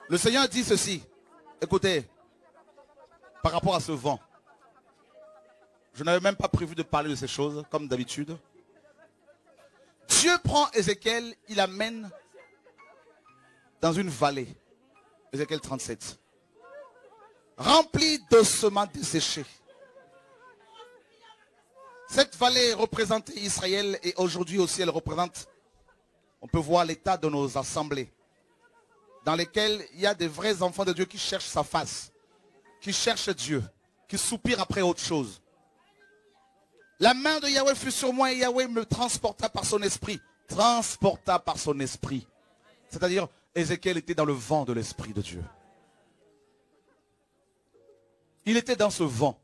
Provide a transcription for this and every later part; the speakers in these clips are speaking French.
Le Seigneur dit ceci. Écoutez, par rapport à ce vent, je n'avais même pas prévu de parler de ces choses, comme d'habitude. Dieu prend Ézéchiel, il l'amène dans une vallée. Ézéchiel 37. Remplie d'ossements desséchés. Cette vallée représentait Israël et aujourd'hui aussi elle représente, on peut voir l'état de nos assemblées, dans lesquelles il y a des vrais enfants de Dieu qui cherchent sa face, qui cherchent Dieu, qui soupirent après autre chose. La main de Yahweh fut sur moi et Yahweh me transporta par son esprit. Transporta par son esprit. C'est-à-dire, Ézéchiel était dans le vent de l'esprit de Dieu. Il était dans ce vent.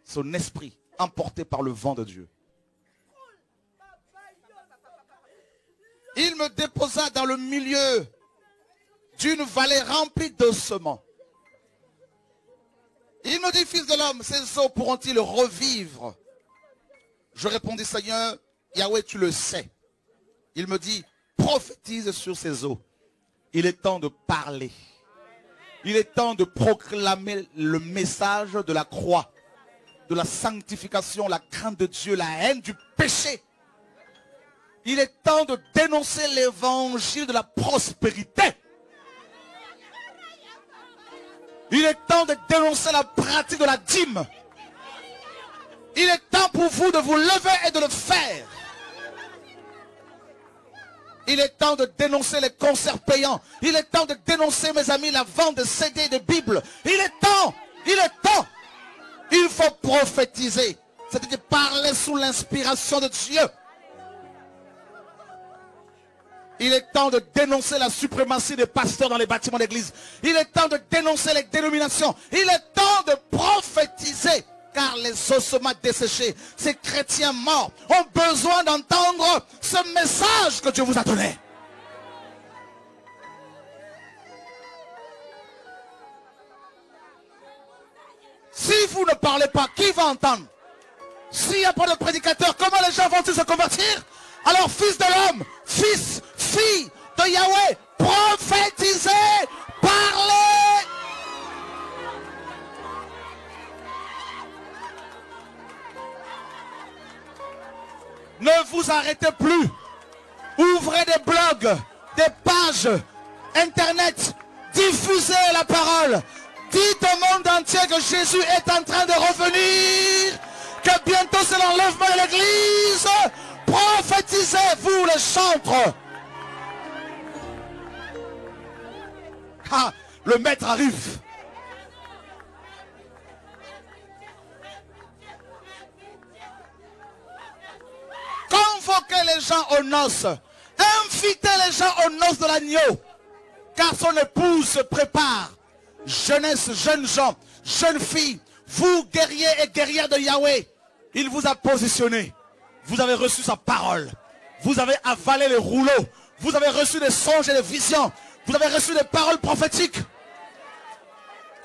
Son esprit, emporté par le vent de Dieu. Il me déposa dans le milieu d'une vallée remplie d'ossements. Il me dit, fils de l'homme, ces eaux pourront-ils revivre? Je répondis, Seigneur, Yahweh, tu le sais. Il me dit, prophétise sur ces eaux. Il est temps de parler. Il est temps de proclamer le message de la croix, de la sanctification, la crainte de Dieu, la haine du péché. Il est temps de dénoncer l'évangile de la prospérité. Il est temps de dénoncer la pratique de la dîme. Il est temps pour vous de vous lever et de le faire. Il est temps de dénoncer les concerts payants. Il est temps de dénoncer, mes amis, la vente de CD et de Bible. Il est temps. Il est temps. Il faut prophétiser. C'est-à-dire parler sous l'inspiration de Dieu. Il est temps de dénoncer la suprématie des pasteurs dans les bâtiments d'église. Il est temps de dénoncer les dénominations. Il est temps de prophétiser. Car les ossements desséchés, ces chrétiens morts, ont besoin d'entendre ce message que Dieu vous a donné. Si vous ne parlez pas, qui va entendre? S'il n'y a pas de prédicateur, comment les gens vont-ils se convertir? Alors, fils de l'homme, fils, fille de Yahweh, prophétisez, parlez. Ne vous arrêtez plus. Ouvrez des blogs, des pages, internet. Diffusez la parole. Dites au monde entier que Jésus est en train de revenir. Que bientôt c'est l'enlèvement de l'église. Prophétisez, vous les chantres. Ah, le maître arrive. Convoquez les gens aux noces. Invitez les gens aux noces de l'agneau. Car son épouse se prépare. Jeunesse, jeunes gens, jeunes filles, vous guerriers et guerrières de Yahweh, il vous a positionné. Vous avez reçu sa parole. Vous avez avalé les rouleaux. Vous avez reçu des songes et des visions. Vous avez reçu des paroles prophétiques.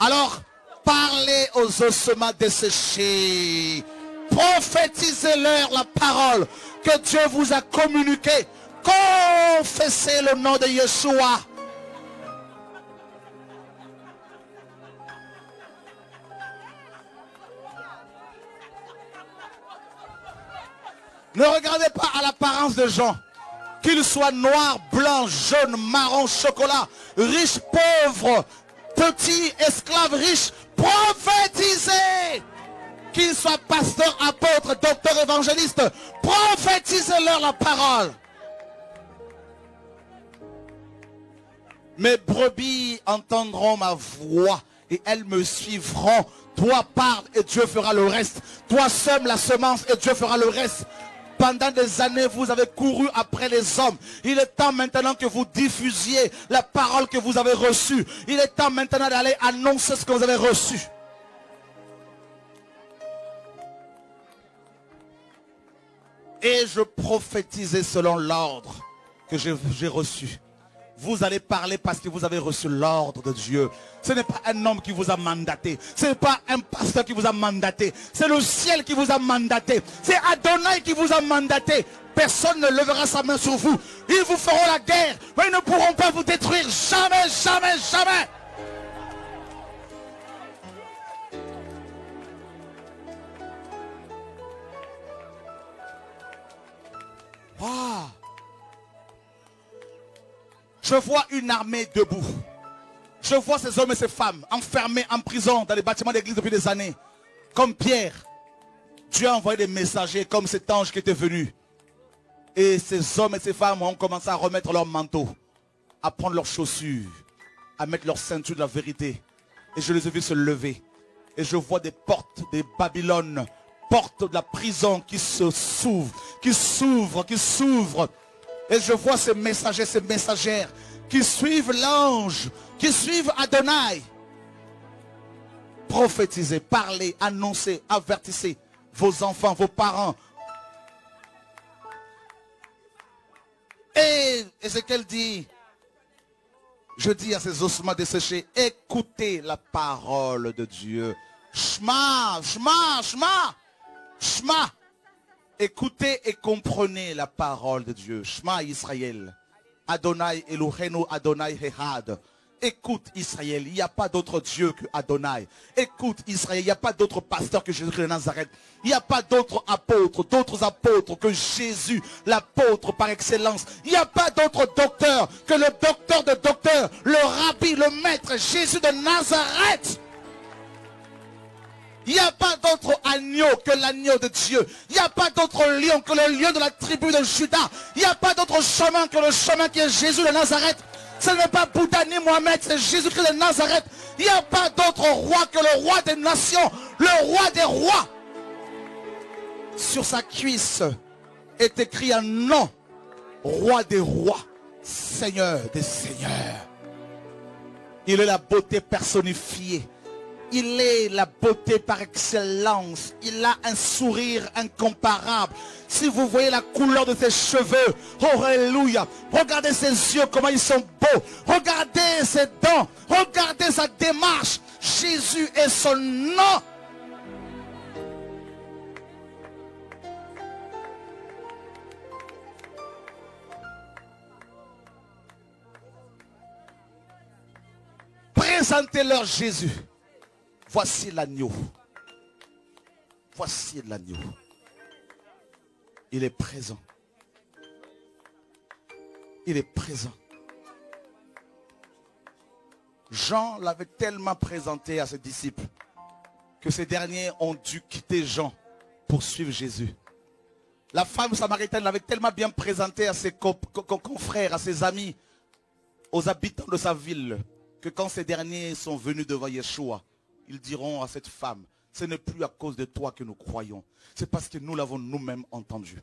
Alors, parlez aux ossements desséchés. Prophétisez-leur la parole que Dieu vous a communiquée. Confessez le nom de Yeshua. Ne regardez pas à l'apparence de gens, qu'ils soient noirs, blancs, jaunes, marrons, chocolat, riches, pauvres, petits, esclaves, riches. Prophétisez. Qu'ils soient pasteurs, apôtres, docteurs, évangélistes, prophétisez-leur la parole. Mes brebis entendront ma voix et elles me suivront. Toi parle et Dieu fera le reste. Toi sème la semence et Dieu fera le reste. Pendant des années, vous avez couru après les hommes. Il est temps maintenant que vous diffusiez la parole que vous avez reçue. Il est temps maintenant d'aller annoncer ce que vous avez reçu. Et je prophétisais selon l'ordre que j'ai reçu. Vous allez parler parce que vous avez reçu l'ordre de Dieu. Ce n'est pas un homme qui vous a mandaté. Ce n'est pas un pasteur qui vous a mandaté. C'est le ciel qui vous a mandaté. C'est Adonai qui vous a mandaté. Personne ne levera sa main sur vous. Ils vous feront la guerre, mais ils ne pourront pas vous détruire. Jamais, jamais, jamais. Wow. Je vois une armée debout. Je vois ces hommes et ces femmes enfermés en prison dans les bâtiments d'église depuis des années. Comme Pierre, Dieu a envoyé des messagers comme cet ange qui était venu. Et ces hommes et ces femmes ont commencé à remettre leurs manteaux, à prendre leurs chaussures, à mettre leur ceinture de la vérité. Et je les ai vus se lever. Et je vois des portes des Babylone, portes de la prison qui s'ouvrent, qui s'ouvrent, qui s'ouvrent. Et je vois ces messagers, ces messagères qui suivent l'ange, qui suivent Adonai. Prophétisez, parlez, annoncez, avertissez vos enfants, vos parents. Et Ézéchiel dit, je dis à ces ossements desséchés, écoutez la parole de Dieu. Shema, Shema, Shema, Shema. Écoutez et comprenez la parole de Dieu. Shema Israël. Adonai Elohenu Adonai Echad. Écoute Israël, il n'y a pas d'autre Dieu que Adonai. Écoute Israël, il n'y a pas d'autre pasteur que Jésus-Christ de Nazareth. Il n'y a pas d'autres apôtres que Jésus, l'apôtre par excellence. Il n'y a pas d'autre docteur que le docteur de docteurs, le rabbi, le maître, Jésus de Nazareth. Il n'y a pas d'autre agneau que l'agneau de Dieu. Il n'y a pas d'autre lion que le lion de la tribu de Juda. Il n'y a pas d'autre chemin que le chemin qui est Jésus de Nazareth. Ce n'est pas Bouddha ni Mohamed, c'est Jésus-Christ de Nazareth. Il n'y a pas d'autre roi que le roi des nations, le roi des rois. Sur sa cuisse est écrit un nom, roi des rois, seigneur des seigneurs. Il est la beauté personnifiée. Il est la beauté par excellence. Il a un sourire incomparable. Si vous voyez la couleur de ses cheveux, oh alléluia. Regardez ses yeux, comment ils sont beaux. Regardez ses dents. Regardez sa démarche. Jésus est son nom. Présentez-leur Jésus. Voici l'agneau. Voici l'agneau. Il est présent. Il est présent. Jean l'avait tellement présenté à ses disciples que ces derniers ont dû quitter Jean pour suivre Jésus. La femme samaritaine l'avait tellement bien présenté à ses confrères, à ses amis, aux habitants de sa ville, que quand ces derniers sont venus devant Yeshua, ils diront à cette femme, ce n'est plus à cause de toi que nous croyons. C'est parce que nous l'avons nous-mêmes entendu.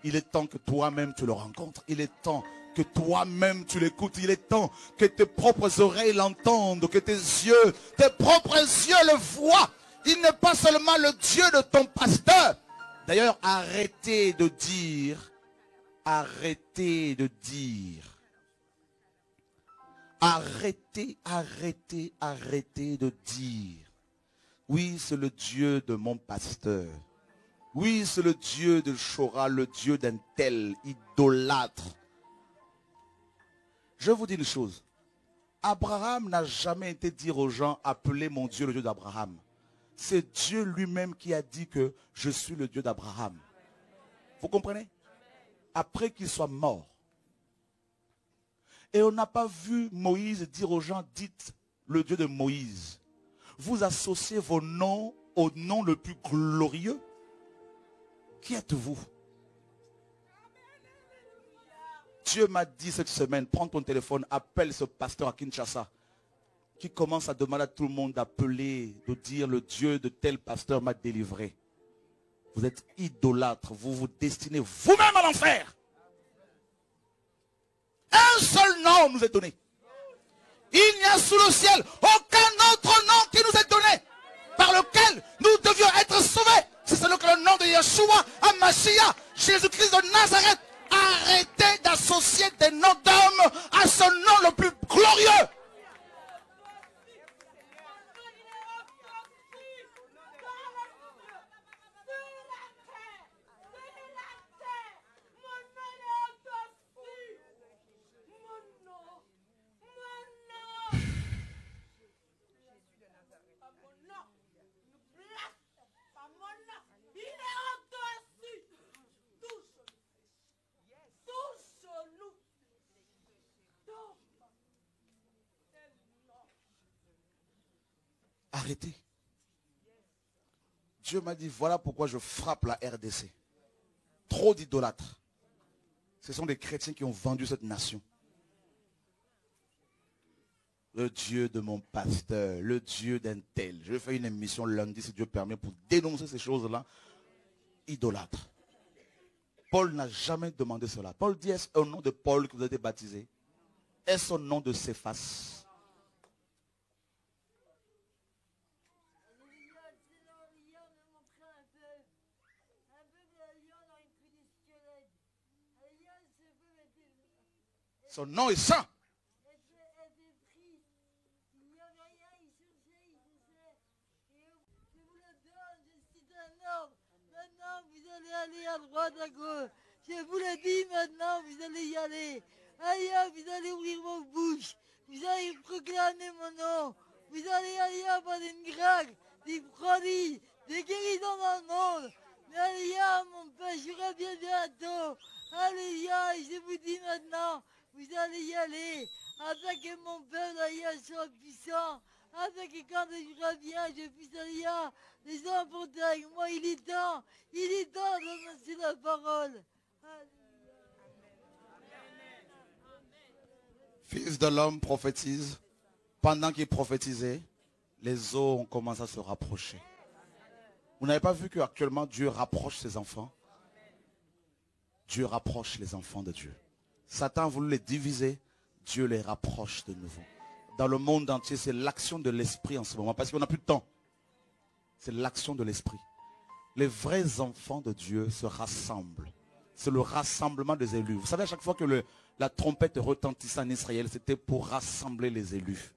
Il est temps que toi-même tu le rencontres. Il est temps que toi-même tu l'écoutes. Il est temps que tes propres oreilles l'entendent. Que tes yeux, tes propres yeux le voient. Il n'est pas seulement le Dieu de ton pasteur. D'ailleurs, arrêtez de dire. Arrêtez de dire. Arrêtez de dire. Oui, c'est le Dieu de mon pasteur. Oui, c'est le Dieu de Shora, le Dieu d'un tel idolâtre. Je vous dis une chose. Abraham n'a jamais été dire aux gens, appelez mon Dieu le Dieu d'Abraham. C'est Dieu lui-même qui a dit que je suis le Dieu d'Abraham. Vous comprenez? Après qu'il soit mort. Et on n'a pas vu Moïse dire aux gens, dites le Dieu de Moïse. Vous associez vos noms au nom le plus glorieux. Qui êtes-vous? Dieu m'a dit cette semaine, prends ton téléphone, appelle ce pasteur à Kinshasa, qui commence à demander à tout le monde d'appeler, de dire le Dieu de tel pasteur m'a délivré. Vous êtes idolâtre, vous vous destinez vous-même à l'enfer. Un seul nom nous est donné. Il n'y a sous le ciel aucun autre nom qui nous est donné, par lequel nous devions être sauvés. C'est seulement que le nom de Yeshua, Hamashiach, Jésus-Christ de Nazareth. Arrêtez d'associer des noms d'hommes à ce arrêter. Dieu m'a dit, voilà pourquoi je frappe la RDC. Trop d'idolâtres. Ce sont des chrétiens qui ont vendu cette nation. Le Dieu de mon pasteur, le Dieu d'un tel. Je vais faire une émission lundi, si Dieu permet, pour dénoncer ces choses-là. Idolâtres. Paul n'a jamais demandé cela. Paul dit, est-ce au nom de Paul que vous avez été baptisé? Est-ce au nom de Céphas? Son nom est saint. Maintenant, vous allez aller à droite, à gauche. Je vous l'ai dit, maintenant, vous allez y aller. Ailleurs, vous allez ouvrir vos bouches. Vous allez proclamer mon nom. Vous allez aller avoir des miracles, des prodiges, des guérisons dans le monde. Mais alléluia, mon Père, je reviens bientôt. Alléluia, je vous dis maintenant, vous allez y aller. Afin que mon peuple ailleurs soit puissant. Afin que quand je reviens, je puisse aller les emporter avec moi. Il est temps d'annoncer la parole. Fils de l'homme prophétise. Pendant qu'il prophétisait, les eaux ont commencé à se rapprocher. Vous n'avez pas vu qu'actuellement Dieu rapproche ses enfants? Dieu rapproche les enfants de Dieu. Satan a voulu les diviser, Dieu les rapproche de nouveau. Dans le monde entier, c'est l'action de l'esprit en ce moment, parce qu'on n'a plus de temps. C'est l'action de l'esprit. Les vrais enfants de Dieu se rassemblent. C'est le rassemblement des élus. Vous savez, à chaque fois que la trompette retentissait en Israël, c'était pour rassembler les élus.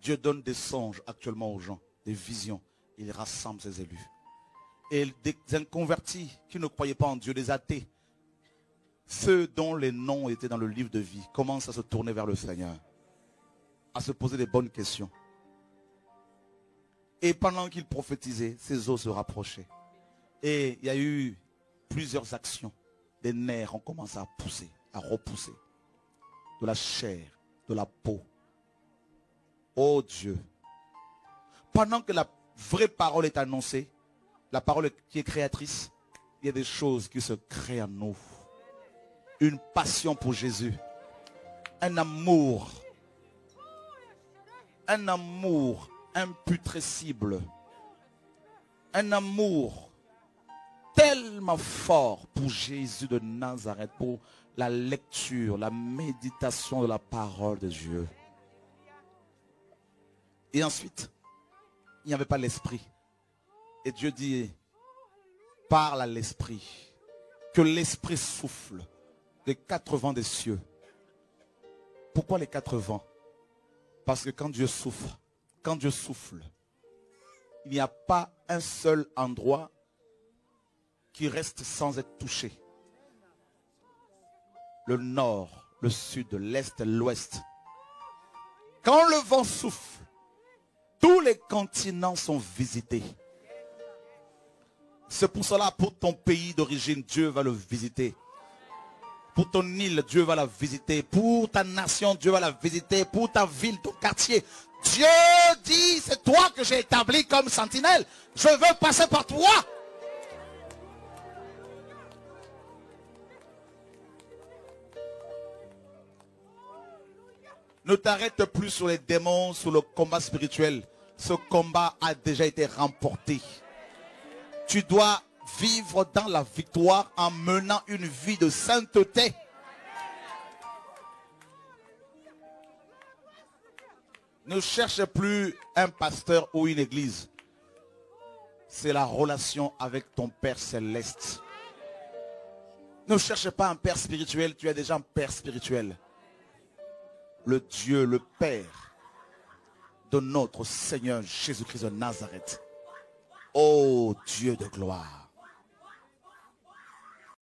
Dieu donne des songes actuellement aux gens, des visions. Il rassemble ses élus. Et des inconvertis qui ne croyaient pas en Dieu, des athées, ceux dont les noms étaient dans le livre de vie, commencent à se tourner vers le Seigneur, à se poser des bonnes questions. Et pendant qu'il prophétisait, ses os se rapprochaient. Et il y a eu plusieurs actions. Des nerfs ont commencé à pousser, à repousser. De la chair, de la peau. Oh Dieu. Pendant que la vraie parole est annoncée, la parole qui est créatrice, il y a des choses qui se créent en nous. Une passion pour Jésus. Un amour imputrescible. Un amour tellement fort pour Jésus de Nazareth, pour la lecture, la méditation de la parole de Dieu. Et ensuite, il n'y avait pas l'esprit. Et Dieu dit, parle à l'esprit. Que l'esprit souffle des 4 vents des cieux. Pourquoi les 4 vents? Parce que quand Dieu souffle, il n'y a pas un seul endroit qui reste sans être touché. Le nord, le sud, l'est, l'ouest. Quand le vent souffle, tous les continents sont visités. C'est pour cela, pour ton pays d'origine, Dieu va le visiter. Pour ton île, Dieu va la visiter. Pour ta nation, Dieu va la visiter. Pour ta ville, ton quartier. Dieu dit, c'est toi que j'ai établi comme sentinelle. Je veux passer par toi. Ne t'arrête plus sur les démons, sur le combat spirituel. Ce combat a déjà été remporté. Tu dois vivre dans la victoire en menant une vie de sainteté. Ne cherche plus un pasteur ou une église. C'est la relation avec ton Père céleste. Ne cherche pas un Père spirituel, tu es déjà un Père spirituel. Le Dieu, le Père de notre Seigneur Jésus-Christ de Nazareth. Ô Dieu de gloire.